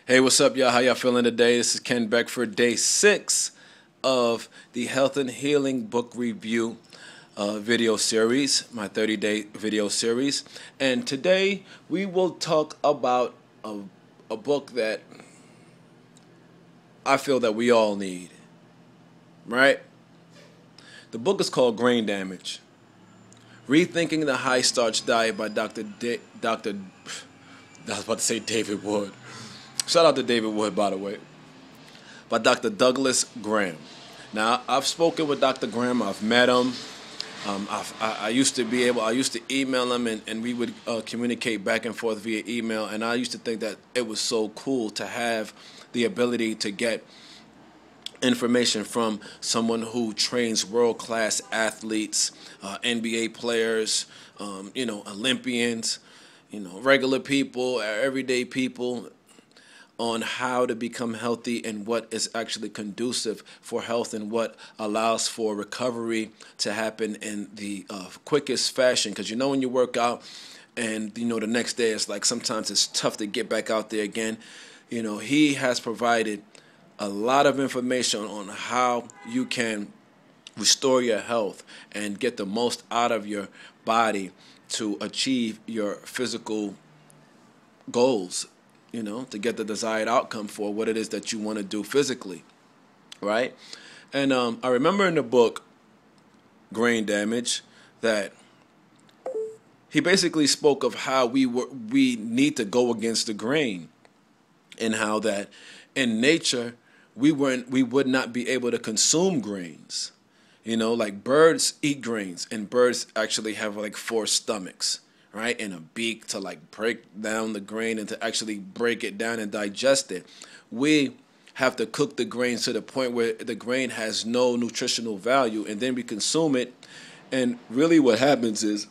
Hey, what's up, y'all? How y'all feeling today? This is Ken Beckford, day 6 of the Health and Healing Book Review video series, my 30-day video series. And today we will talk about a book that I feel that we all need, right? The book is called Grain Damage, Rethinking the High Starch Diet by I was about to say David Wood. Shout out to David Wood, by the way. By Dr. Douglas Graham. Now, I've spoken with Dr. Graham. I've met him. I used to email him, and we would communicate back and forth via email. And I used to think that it was so cool to have the ability to get information from someone who trains world-class athletes, NBA players, Olympians, regular people, everyday people, on how to become healthy and what is actually conducive for health and what allows for recovery to happen in the quickest fashion. Because when you work out and the next day it's like sometimes it's tough to get back out there again. He has provided a lot of information on how you can restore your health and get the most out of your body to achieve your physical goals, to get the desired outcome for what it is that you want to do physically, right? And I remember in the book, Grain Damage, that he basically spoke of how we need to go against the grain, and how that in nature we would not be able to consume grains. Like birds eat grains, and birds actually have like 4 stomachs, right, and a beak to like break down the grain and to actually break it down and digest it. We have to cook the grains to the point where the grain has no nutritional value, and then we consume it. And really what happens is,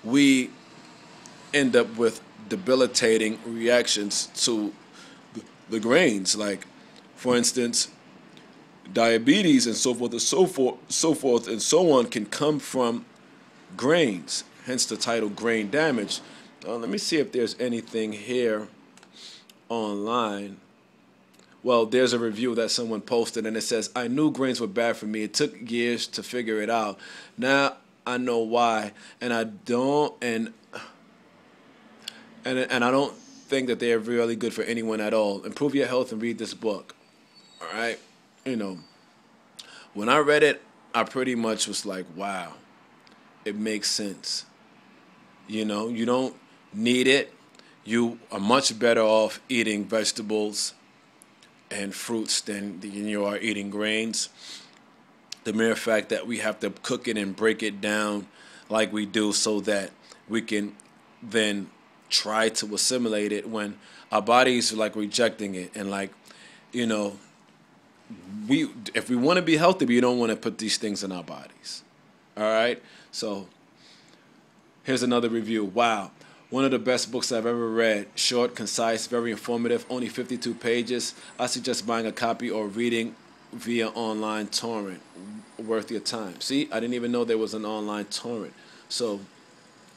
we end up with debilitating reactions to the grains. Like, for instance, diabetes and so forth and so on can come from grains, hence the title Grain Damage. Let me see if there's anything here online. Well, there's a review that someone posted, and it says, "I knew grains were bad for me. It took years to figure it out. Now I know why, and I don't and I don't think that they're really good for anyone at all. Improve your health and read this book." All right, when I read it, I pretty much was like, wow. It makes sense. You don't need it. You are much better off eating vegetables and fruits than you are eating grains. The mere fact that we have to cook it and break it down like we do so that we can then try to assimilate it when our bodies are like rejecting it. And if we want to be healthy, we don't want to put these things in our bodies. All right? So here's another review. Wow. One of the best books I've ever read. Short, concise, very informative, only 52 pages. I suggest buying a copy or reading via online torrent. Worth your time. See, I didn't even know there was an online torrent. So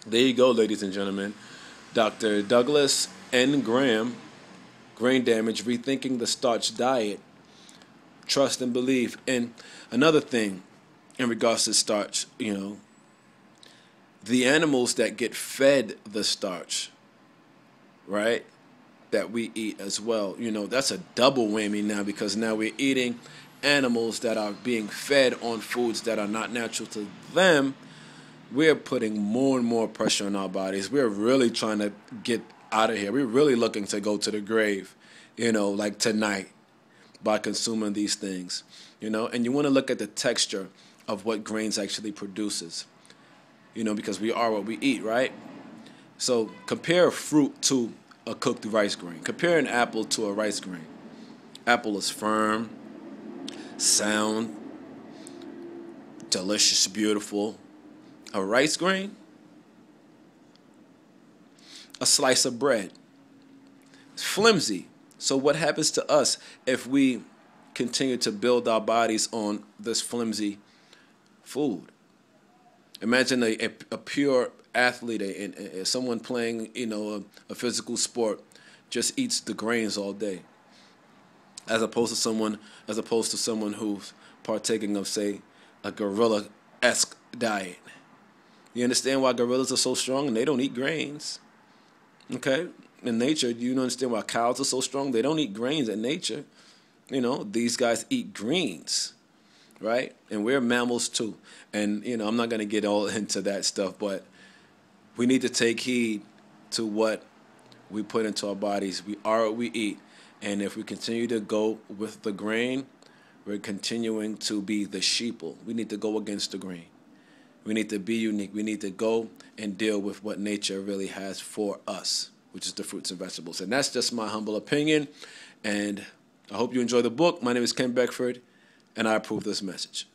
there you go, ladies and gentlemen. Dr. Douglas N. Graham, Grain Damage, Rethinking the Starch Diet. Trust and believe. And another thing in regards to starch, the animals that get fed the starch, right, that we eat as well, that's a double whammy now, because now we're eating animals that are being fed on foods that are not natural to them. We're putting more and more pressure on our bodies. We're really trying to get out of here. We're really looking to go to the grave, like tonight, by consuming these things, and you want to look at the texture of what grains actually produces. Because we are what we eat, right? So compare a fruit to a cooked rice grain. Compare an apple to a rice grain. Apple is firm, sound, delicious, beautiful. A rice grain, a slice of bread. It's flimsy. So what happens to us if we continue to build our bodies on this flimsy food? Imagine a pure athlete and someone playing, a physical sport just eats the grains all day, as opposed to someone who's partaking of, say, a gorilla-esque diet. You understand why gorillas are so strong and they don't eat grains? Okay? In nature, you understand why cows are so strong? They don't eat grains in nature. These guys eat greens, right? And we're mammals too. And, I'm not going to get all into that stuff, but we need to take heed to what we put into our bodies. We are what we eat. And if we continue to go with the grain, we're continuing to be the sheeple. We need to go against the grain. We need to be unique. We need to go and deal with what nature really has for us, which is the fruits and vegetables. And that's just my humble opinion. And I hope you enjoy the book. My name is Ken Beckford, and I approve this message.